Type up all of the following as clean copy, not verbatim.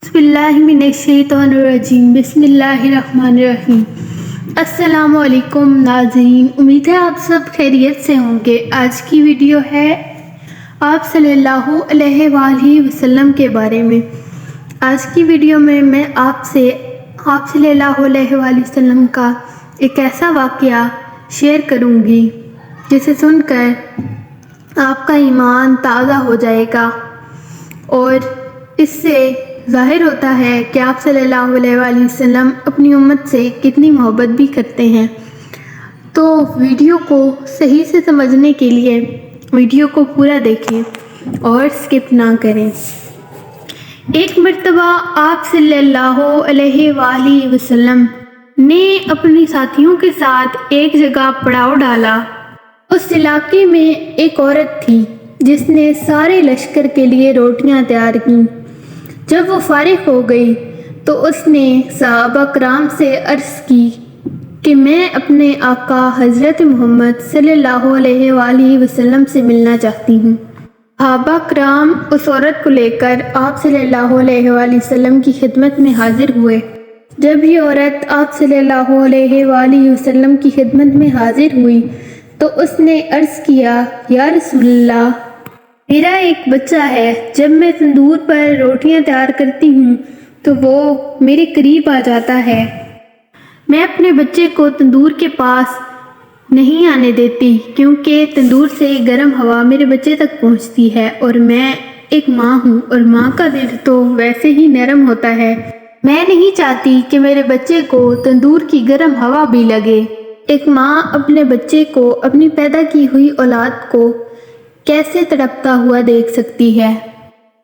बिस्मिल्लाहिर्रहमानिर्रहीम। बिस्मिल्लाहिर्रहमानिर्रहीम। अस्सलाम वालेकुम नाज़रीन, उम्मीद है आप सब खैरियत से होंगे। आज की वीडियो है आप सल्लल्लाहु अलैहि वसल्लम के बारे में। आज की वीडियो में मैं आपसे आप सल्लल्लाहु अलैहि वसल्लम का एक ऐसा वाक़या शेयर करूँगी जिसे सुनकर आपका ईमान ताज़ा हो जाएगा और इससे ज़ाहिर होता है कि आप सल्लल्लाहु अलैहि वसल्लम अपनी उम्मत से कितनी मोहब्बत भी करते हैं। तो वीडियो को सही से समझने के लिए वीडियो को पूरा देखें और स्किप ना करें। एक मर्तबा आप सल्लल्लाहु अलैहि वसल्लम ने अपनी साथियों के साथ एक जगह पड़ाव डाला। उस इलाके में एक औरत थी जिसने सारे लश्कर के लिए रोटियां तैयार की। जब वो फारिग हो गई तो उसने सहाबा कराम से अर्ज़ की कि मैं अपने आका हज़रत मोहम्मद सल्लल्लाहु अलैहि वसल्लम से मिलना चाहती हूँ। सहाबा कराम उस औरत को लेकर आप सल्लल्लाहु अलैहि वसल्लम की खिदमत में हाजिर हुए। जब ये औरत आप सल्लल्लाहु अलैहि वसल्लम की खिदमत में हाजिर हुई तो उसने अर्ज़ किया, या रसूलल्लाह, मेरा एक बच्चा है। जब मैं तंदूर पर रोटियां तैयार करती हूँ तो वो मेरे करीब आ जाता है। मैं अपने बच्चे को तंदूर के पास नहीं आने देती क्योंकि तंदूर से गर्म हवा मेरे बच्चे तक पहुँचती है और मैं एक माँ हूँ और माँ का दिल तो वैसे ही नरम होता है। मैं नहीं चाहती कि मेरे बच्चे को तंदूर की गर्म हवा भी लगे। एक माँ अपने बच्चे को, अपनी पैदा की हुई औलाद को कैसे तड़पता हुआ देख सकती है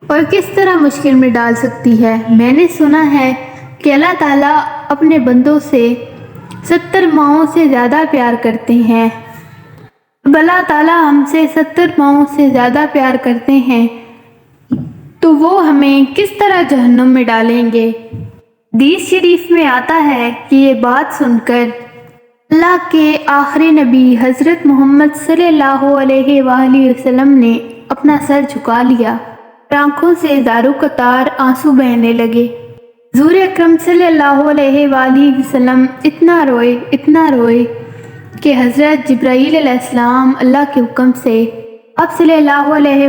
और किस तरह मुश्किल में डाल सकती है। मैंने सुना है कि अल्लाह ताला अपने बंदों से 70 माओं से ज़्यादा प्यार करते हैं। अल्लाह ताला हमसे 70 माओं से ज़्यादा प्यार करते हैं तो वो हमें किस तरह जहन्नुम में डालेंगे। हदीस शरीफ में आता है कि ये बात सुनकर अल्लाह के आखिरी नबी हज़रत मोहम्मद सल्लल्लाहु अलैहि वसल्लम ने अपना सर झुका लिया। आंखों से दारू कतार आंसू बहने लगे। हुज़ूर अकरम सल्लल्लाहु अलैहि वसल्लम इतना रोए कि हज़रत जिब्राईल अलैहिस्सलाम अल्लाह के हुक्म से आप सल्लल्लाहु अलैहि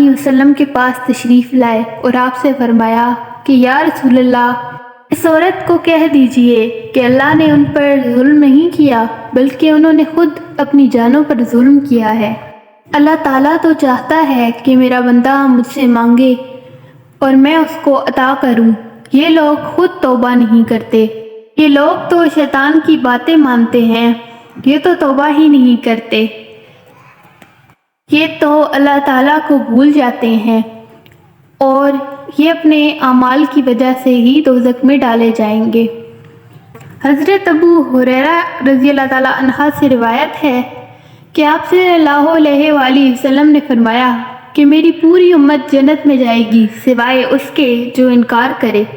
वसल्लम के पास तशरीफ़ लाए और आपसे फरमाया कि या रसूलल्लाह, इस औरत को कह दीजिए कि अल्लाह ने उन पर जुल्म नहीं किया बल्कि उन्होंने खुद अपनी जानों पर जुल्म किया है। अल्लाह ताला तो चाहता है कि मेरा बंदा मुझसे मांगे और मैं उसको अता करूं। ये लोग खुद तौबा नहीं करते। ये लोग तो शैतान की बातें मानते हैं, ये तो तौबा ही नहीं करते। ये तो अल्लाह ताला को भूल जाते हैं और ये अपने अमाल की वजह से ही दोज़ख में डाले जाएंगे। हज़रत अबू हुरैरा रज़ियल्लाहु ताला अन्हा से रिवायत है कि आप सल्लल्लाहु अलैहि वसल्लम ने फरमाया कि मेरी पूरी उम्मत जन्नत में जाएगी सिवाय उसके जो इनकार करे।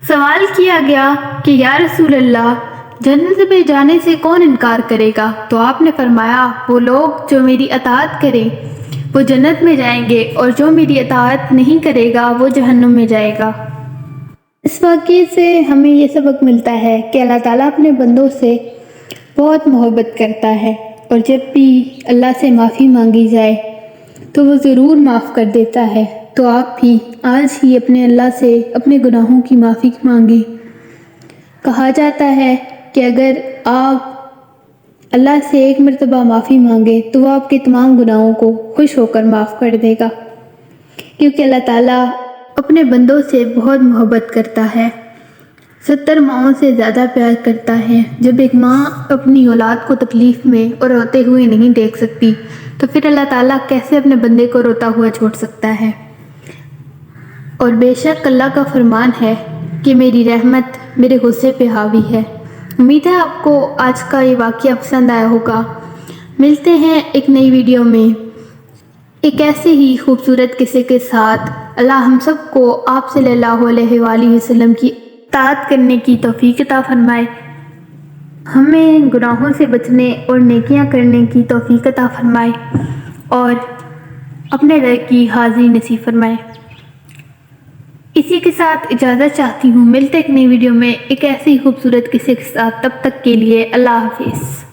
सवाल किया गया कि या रसूलल्लाह, जन्नत में जाने से कौन इनकार करेगा? तो आपने फरमाया, वो लोग जो मेरी अताअत करें वो जन्नत में जाएंगे और जो मेरी अताअत नहीं करेगा वो जहन्नुम में जाएगा। इस वाक़ये से हमें ये सबक मिलता है कि अल्लाह ताला अपने बंदों से बहुत मोहब्बत करता है और जब भी अल्लाह से माफ़ी मांगी जाए तो वो ज़रूर माफ़ कर देता है। तो आप भी आज ही अपने अल्लाह से अपने गुनाहों की माफ़ी मांगे। कहा जाता है कि अगर आप अल्लाह से एक मर्तबा माफ़ी मांगे तो वो आपके तमाम गुनाहों को खुश होकर माफ़ कर देगा, क्योंकि अल्लाह ताला अपने बंदों से बहुत मोहब्बत करता है। 70 माओं से ज़्यादा प्यार करता है। जब एक माँ अपनी औलाद को तकलीफ़ में और रोते हुए नहीं देख सकती तो फिर अल्लाह ताला कैसे अपने बंदे को रोता हुआ छोड़ सकता है। और बेशक अल्लाह का फरमान है कि मेरी रहमत मेरे गुस्से पे हावी है। उम्मीद है आपको आज का ये वाक़या पसंद आया होगा। मिलते हैं एक नई वीडियो में एक ऐसे ही खूबसूरत किस्से के साथ। अल्लाह हम सबको आप सल्लल्लाहु अलैहि वसल्लम की इताअत करने की तौफीक अता फरमाए, हमें गुनाहों से बचने और नेकियां करने की तौफीक अता फरमाए और अपने दर की हाज़िरी नसीब फरमाए। اسی کے ساتھ اجازت چاہتی ہوں، ملتے ایک نئی ویڈیو میں ایک ایسی خوبصورت قصے کے ساتھ، تب تک کے لیے اللہ حافظ۔